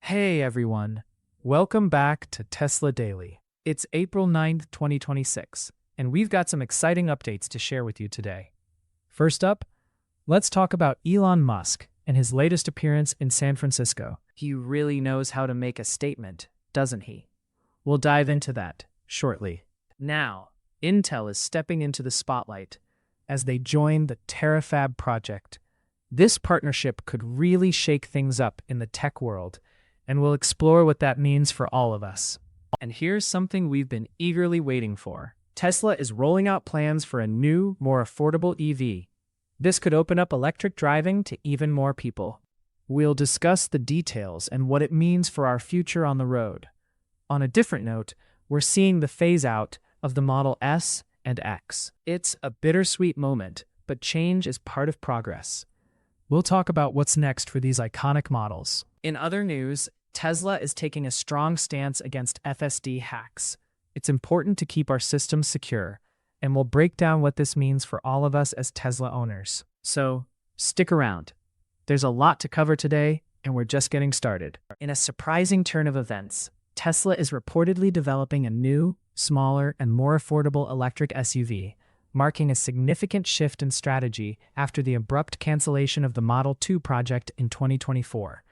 Hey everyone, welcome back to Tesla Daily. It's April 9th, 2026, and we've got some exciting updates to share with you today. First up, let's talk about Elon Musk and his latest appearance in San Francisco. He really knows how to make a statement, doesn't he? We'll dive into that shortly. Now, Intel is stepping into the spotlight as they join the Terafab project. This partnership could really shake things up in the tech world, and we'll explore what that means for all of us. And here's something we've been eagerly waiting for. Tesla is rolling out plans for a new, more affordable EV. This could open up electric driving to even more people. We'll discuss the details and what it means for our future on the road. On a different note, we're seeing the phase-out of the Model S and X. It's a bittersweet moment, but change is part of progress. We'll talk about what's next for these iconic models. In other news, Tesla is taking a strong stance against FSD hacks. It's important to keep our systems secure, and we'll break down what this means for all of us as Tesla owners. So, stick around. There's a lot to cover today, and we're just getting started. In a surprising turn of events, Tesla is reportedly developing a new, smaller, and more affordable electric SUV, marking a significant shift in strategy after the abrupt cancellation of the Model 2 project in 2024.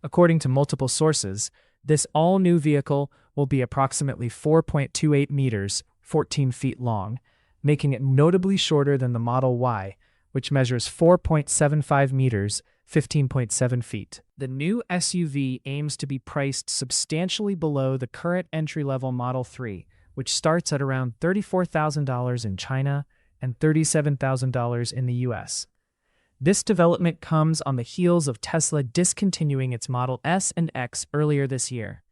According to multiple sources, this all-new vehicle will be approximately 4.28 meters, 14 feet long, making it notably shorter than the Model Y, which measures 4.75 meters, 15.7 feet. The new SUV aims to be priced substantially below the current entry-level Model 3, which starts at around $34,000 in China and $37,000 in the US. This development comes on the heels of Tesla discontinuing its Model S and X earlier this year,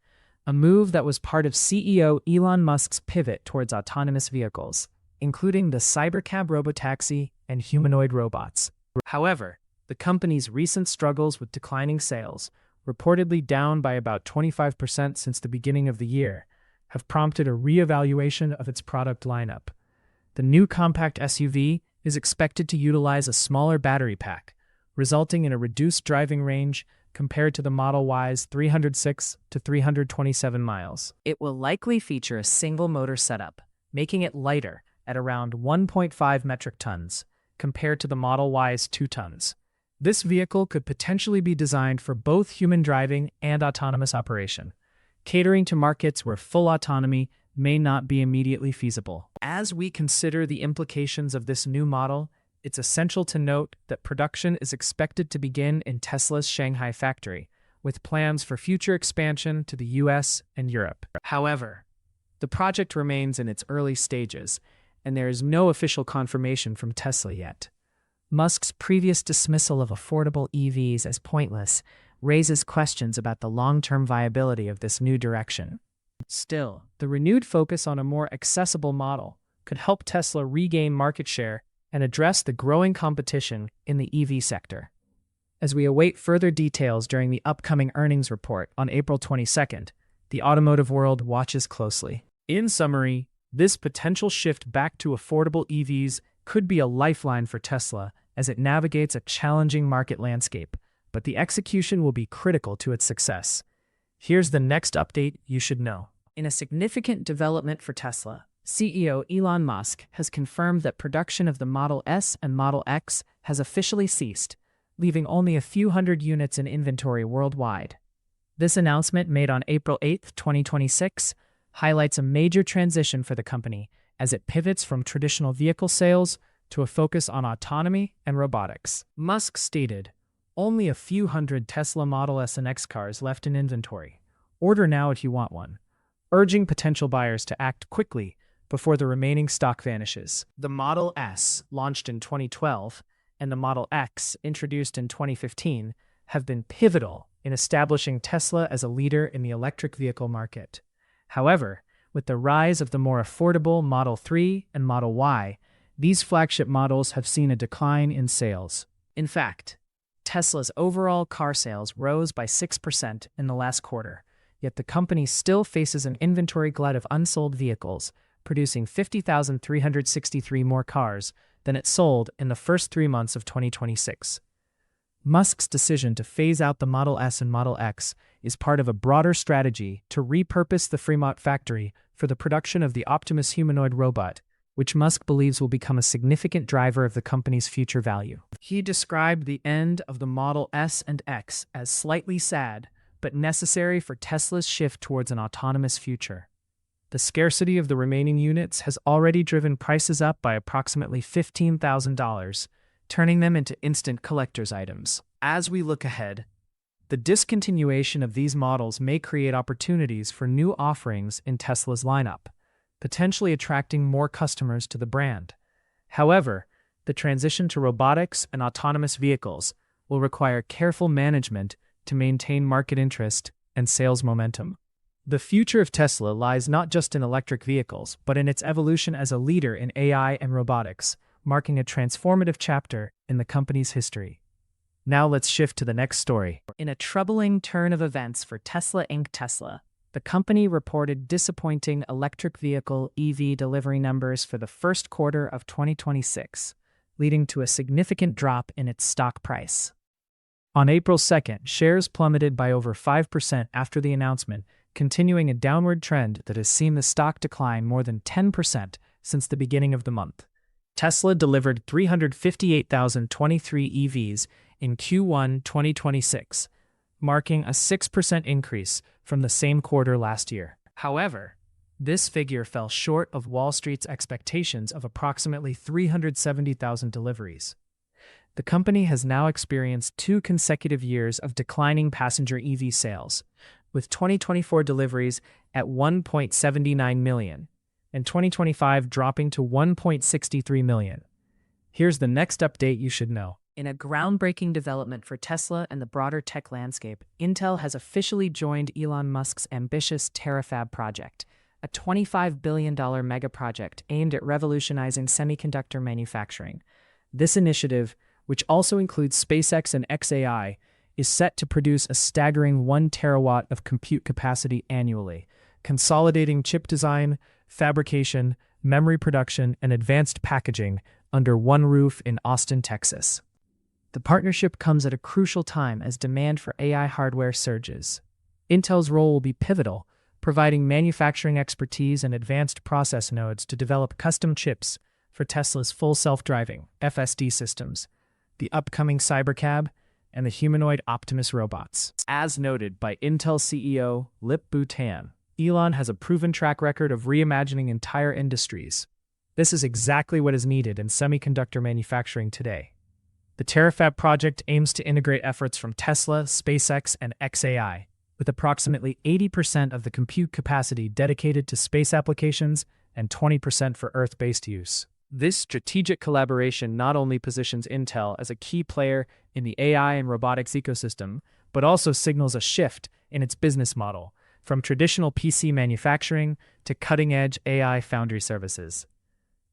a move that was part of CEO Elon Musk's pivot towards autonomous vehicles, including the Cybercab robotaxi and humanoid robots. However, the company's recent struggles with declining sales, reportedly down by about 25% since the beginning of the year, have prompted a reevaluation of its product lineup. The new compact SUV is expected to utilize a smaller battery pack, resulting in a reduced driving range compared to the Model Y's 306 to 327 miles. It will likely feature a single-motor setup, making it lighter at around 1.5 metric tons, compared to the Model Y's 2 tons. This vehicle could potentially be designed for both human driving and autonomous operation, catering to markets where full autonomy may not be immediately feasible. As we consider the implications of this new model, it's essential to note that production is expected to begin in Tesla's Shanghai factory, with plans for future expansion to the US and Europe. However, the project remains in its early stages, and there is no official confirmation from Tesla yet. Musk's previous dismissal of affordable EVs as pointless raises questions about the long-term viability of this new direction. Still, the renewed focus on a more accessible model could help Tesla regain market share and address the growing competition in the EV sector. As we await further details during the upcoming earnings report on April 22nd, the automotive world watches closely. In summary, this potential shift back to affordable EVs could be a lifeline for Tesla as it navigates a challenging market landscape, but the execution will be critical to its success. Here's the next update you should know. In a significant development for Tesla, CEO Elon Musk has confirmed that production of the Model S and Model X has officially ceased, leaving only a few hundred units in inventory worldwide. This announcement, made on April 8, 2026, highlights a major transition for the company as it pivots from traditional vehicle sales to a focus on autonomy and robotics. Musk stated, "Only a few hundred Tesla Model S and X cars left in inventory. Order now if you want one," urging potential buyers to act quickly before the remaining stock vanishes. The Model S, launched in 2012, and the Model X, introduced in 2015, have been pivotal in establishing Tesla as a leader in the electric vehicle market. However, with the rise of the more affordable Model 3 and Model Y, these flagship models have seen a decline in sales. In fact, Tesla's overall car sales rose by 6% in the last quarter, yet the company still faces an inventory glut of unsold vehicles, producing 50,363 more cars than it sold in the first 3 months of 2026. Musk's decision to phase out the Model S and Model X is part of a broader strategy to repurpose the Fremont factory for the production of the Optimus humanoid robot, which Musk believes will become a significant driver of the company's future value. He described the end of the Model S and X as slightly sad, but necessary for Tesla's shift towards an autonomous future. The scarcity of the remaining units has already driven prices up by approximately $15,000, turning them into instant collector's items. As we look ahead, the discontinuation of these models may create opportunities for new offerings in Tesla's lineup, potentially attracting more customers to the brand. However, the transition to robotics and autonomous vehicles will require careful management to maintain market interest and sales momentum. The future of Tesla lies not just in electric vehicles, but in its evolution as a leader in AI and robotics, marking a transformative chapter in the company's history. Now let's shift to the next story. In a troubling turn of events for Tesla Inc., the company reported disappointing electric vehicle EV delivery numbers for the first quarter of 2026, leading to a significant drop in its stock price. On April 2nd, shares plummeted by over 5% after the announcement, continuing a downward trend that has seen the stock decline more than 10% since the beginning of the month. Tesla delivered 358,023 EVs in Q1 2026, marking a 6% increase from the same quarter last year. However, this figure fell short of Wall Street's expectations of approximately 370,000 deliveries. The company has now experienced 2 consecutive years of declining passenger EV sales, with 2024 deliveries at 1.79 million and 2025 dropping to 1.63 million. Here's the next update you should know. In a groundbreaking development for Tesla and the broader tech landscape, Intel has officially joined Elon Musk's ambitious Terafab project, a $25 billion mega-project aimed at revolutionizing semiconductor manufacturing. This initiative, which also includes SpaceX and xAI, is set to produce a staggering 1 terawatt of compute capacity annually, consolidating chip design, fabrication, memory production, and advanced packaging under one roof in Austin, Texas. The partnership comes at a crucial time as demand for AI hardware surges. Intel's role will be pivotal, providing manufacturing expertise and advanced process nodes to develop custom chips for Tesla's full self-driving FSD systems, the upcoming Cybercab, and the humanoid Optimus robots. As noted by Intel CEO Lip-Bu Tan, Elon has a proven track record of reimagining entire industries. This is exactly what is needed in semiconductor manufacturing today. The Terafab project aims to integrate efforts from Tesla, SpaceX, and xAI, with approximately 80% of the compute capacity dedicated to space applications and 20% for Earth-based use. This strategic collaboration not only positions Intel as a key player in the AI and robotics ecosystem, but also signals a shift in its business model, from traditional PC manufacturing to cutting-edge AI foundry services.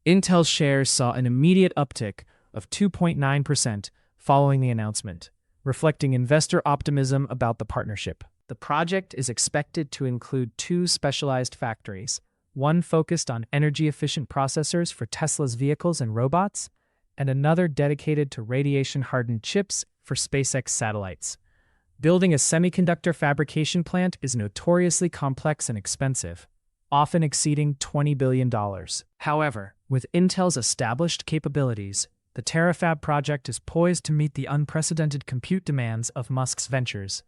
Intel's shares saw an immediate uptick of 2.9% following the announcement, reflecting investor optimism about the partnership. The project is expected to include 2 specialized factories, one focused on energy-efficient processors for Tesla's vehicles and robots, and another dedicated to radiation-hardened chips for SpaceX satellites. Building a semiconductor fabrication plant is notoriously complex and expensive, often exceeding $20 billion. However, with Intel's established capabilities, the Terafab project is poised to meet the unprecedented compute demands of Musk's ventures.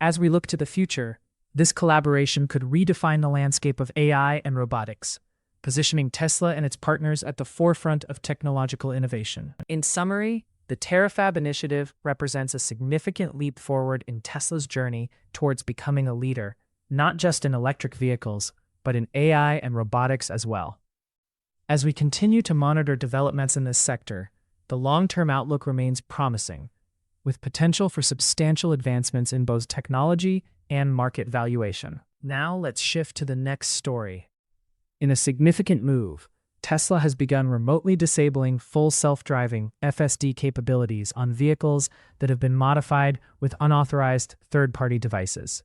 As we look to the future, this collaboration could redefine the landscape of AI and robotics, positioning Tesla and its partners at the forefront of technological innovation. In summary, the Terafab initiative represents a significant leap forward in Tesla's journey towards becoming a leader, not just in electric vehicles, but in AI and robotics as well. As we continue to monitor developments in this sector, the long-term outlook remains promising, with potential for substantial advancements in both technology and market valuation. Now let's shift to the next story. In a significant move, Tesla has begun remotely disabling full self-driving FSD capabilities on vehicles that have been modified with unauthorized third-party devices.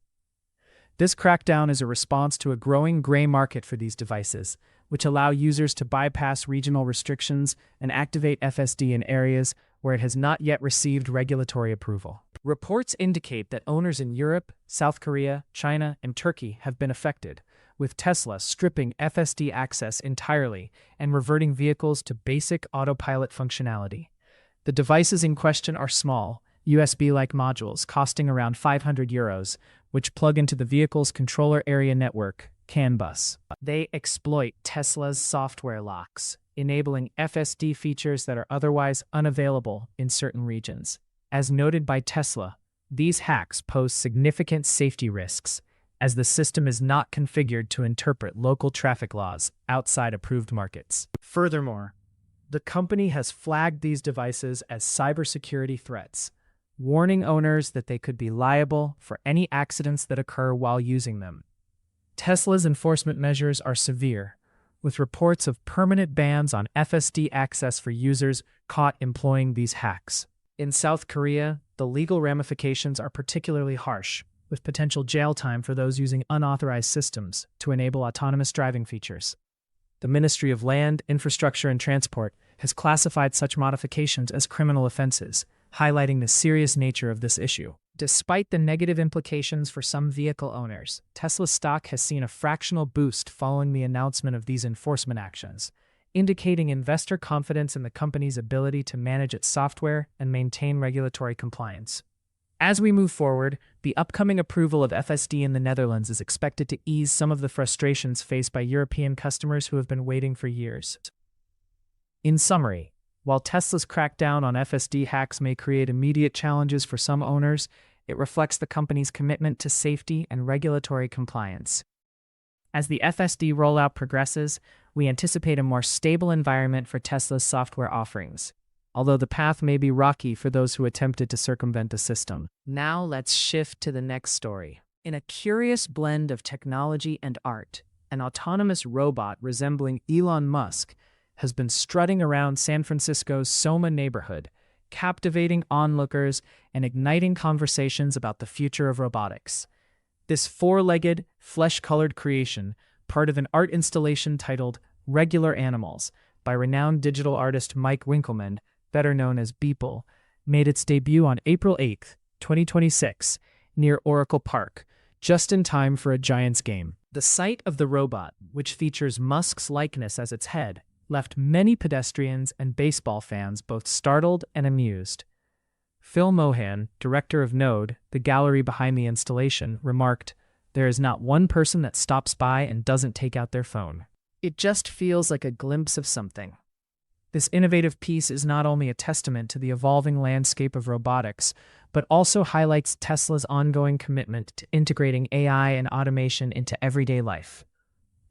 This crackdown is a response to a growing gray market for these devices, which allow users to bypass regional restrictions and activate FSD in areas where it has not yet received regulatory approval. Reports indicate that owners in Europe, South Korea, China, and Turkey have been affected, with Tesla stripping FSD access entirely and reverting vehicles to basic autopilot functionality. The devices in question are small, USB-like modules costing around €500, which plug into the vehicle's controller area network, CAN bus. They exploit Tesla's software locks, enabling FSD features that are otherwise unavailable in certain regions. As noted by Tesla, these hacks pose significant safety risks, as the system is not configured to interpret local traffic laws outside approved markets. Furthermore, the company has flagged these devices as cybersecurity threats, warning owners that they could be liable for any accidents that occur while using them. Tesla's enforcement measures are severe, with reports of permanent bans on FSD access for users caught employing these hacks. In South Korea, the legal ramifications are particularly harsh, with potential jail time for those using unauthorized systems to enable autonomous driving features. The Ministry of Land, Infrastructure and Transport has classified such modifications as criminal offenses, highlighting the serious nature of this issue. Despite the negative implications for some vehicle owners, Tesla's stock has seen a fractional boost following the announcement of these enforcement actions, indicating investor confidence in the company's ability to manage its software and maintain regulatory compliance. As we move forward, the upcoming approval of FSD in the Netherlands is expected to ease some of the frustrations faced by European customers who have been waiting for years. In summary, while Tesla's crackdown on FSD hacks may create immediate challenges for some owners, it reflects the company's commitment to safety and regulatory compliance. As the FSD rollout progresses, we anticipate a more stable environment for Tesla's software offerings, although the path may be rocky for those who attempted to circumvent the system. Now let's shift to the next story. In a curious blend of technology and art, an autonomous robot resembling Elon Musk has been strutting around San Francisco's Soma neighborhood, captivating onlookers and igniting conversations about the future of robotics. This four-legged, flesh-colored creation, part of an art installation titled Regular Animals by renowned digital artist Mike Winkelmann, better known as Beeple, made its debut on April 8, 2026, near Oracle Park, just in time for a Giants game. The sight of the robot, which features Musk's likeness as its head, left many pedestrians and baseball fans both startled and amused. Phil Mohan, director of Node, the gallery behind the installation, remarked, "There is not one person that stops by and doesn't take out their phone. It just feels like a glimpse of something." This innovative piece is not only a testament to the evolving landscape of robotics, but also highlights Tesla's ongoing commitment to integrating AI and automation into everyday life.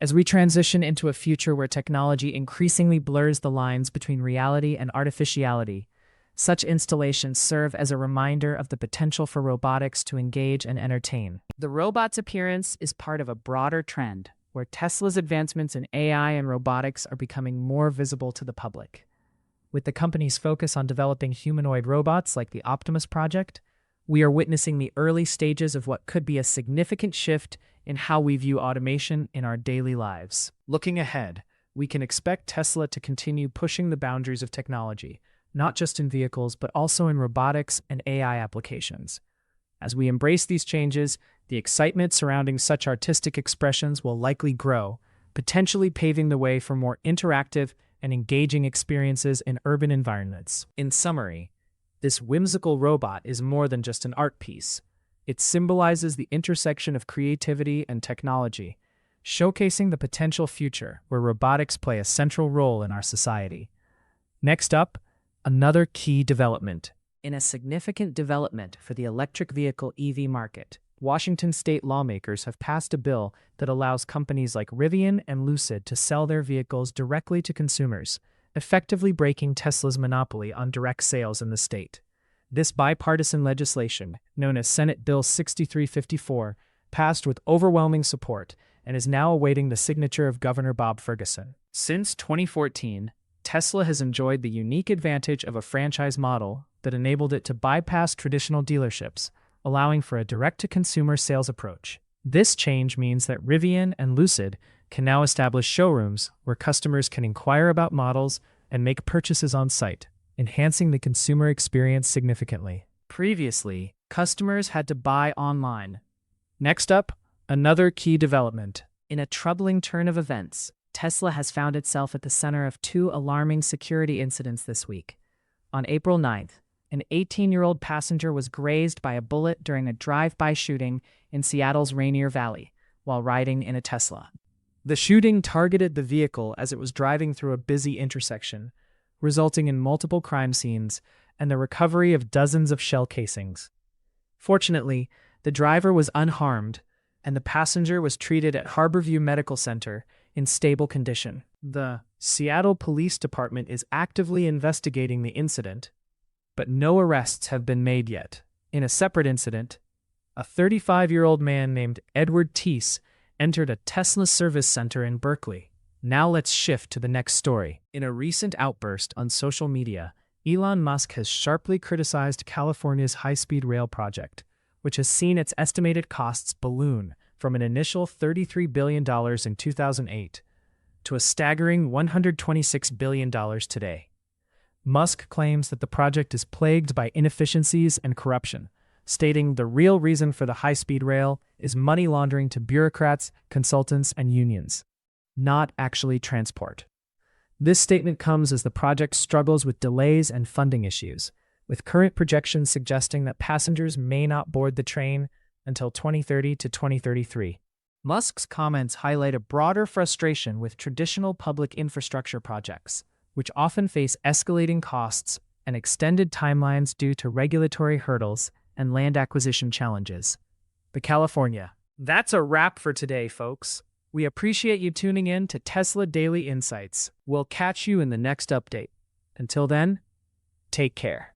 As we transition into a future where technology increasingly blurs the lines between reality and artificiality, such installations serve as a reminder of the potential for robotics to engage and entertain. The robot's appearance is part of a broader trend, where Tesla's advancements in AI and robotics are becoming more visible to the public. With the company's focus on developing humanoid robots like the Optimus project, we are witnessing the early stages of what could be a significant shift in how we view automation in our daily lives. Looking ahead, we can expect Tesla to continue pushing the boundaries of technology, not just in vehicles, but also in robotics and AI applications. As we embrace these changes, the excitement surrounding such artistic expressions will likely grow, potentially paving the way for more interactive and engaging experiences in urban environments. In summary, this whimsical robot is more than just an art piece. It symbolizes the intersection of creativity and technology, showcasing the potential future where robotics play a central role in our society. Next up, another key development. In a significant development for the electric vehicle EV market, Washington state lawmakers have passed a bill that allows companies like Rivian and Lucid to sell their vehicles directly to consumers, effectively breaking Tesla's monopoly on direct sales in the state. This bipartisan legislation, known as Senate Bill 6354, passed with overwhelming support and is now awaiting the signature of Governor Bob Ferguson. Since 2014, Tesla has enjoyed the unique advantage of a franchise model that enabled it to bypass traditional dealerships, allowing for a direct-to-consumer sales approach. This change means that Rivian and Lucid can now establish showrooms where customers can inquire about models and make purchases on site. enhancing the consumer experience significantly. Previously, customers had to buy online. Next up, another key development. In a troubling turn of events, Tesla has found itself at the center of two alarming security incidents this week. On April 9th, an 18-year-old passenger was grazed by a bullet during a drive-by shooting in Seattle's Rainier Valley while riding in a Tesla. The shooting targeted the vehicle as it was driving through a busy intersection, resulting in multiple crime scenes and the recovery of dozens of shell casings. Fortunately, the driver was unharmed, and the passenger was treated at Harborview Medical Center in stable condition. The Seattle Police Department is actively investigating the incident, but no arrests have been made yet. In a separate incident, a 35-year-old man named Edward Teese entered a Tesla service center in Berkeley. Now let's shift to the next story. In a recent outburst on social media, Elon Musk has sharply criticized California's high-speed rail project, which has seen its estimated costs balloon from an initial $33 billion in 2008 to a staggering $126 billion today. Musk claims that the project is plagued by inefficiencies and corruption, stating the real reason for the high-speed rail is money laundering to bureaucrats, consultants, and unions, not actually transport. This statement comes as the project struggles with delays and funding issues, with current projections suggesting that passengers may not board the train until 2030 to 2033. Musk's comments highlight a broader frustration with traditional public infrastructure projects, which often face escalating costs and extended timelines due to regulatory hurdles and land acquisition challenges. But California. That's a wrap for today, folks. We appreciate you tuning in to Tesla Daily Insights. We'll catch you in the next update. Until then, take care.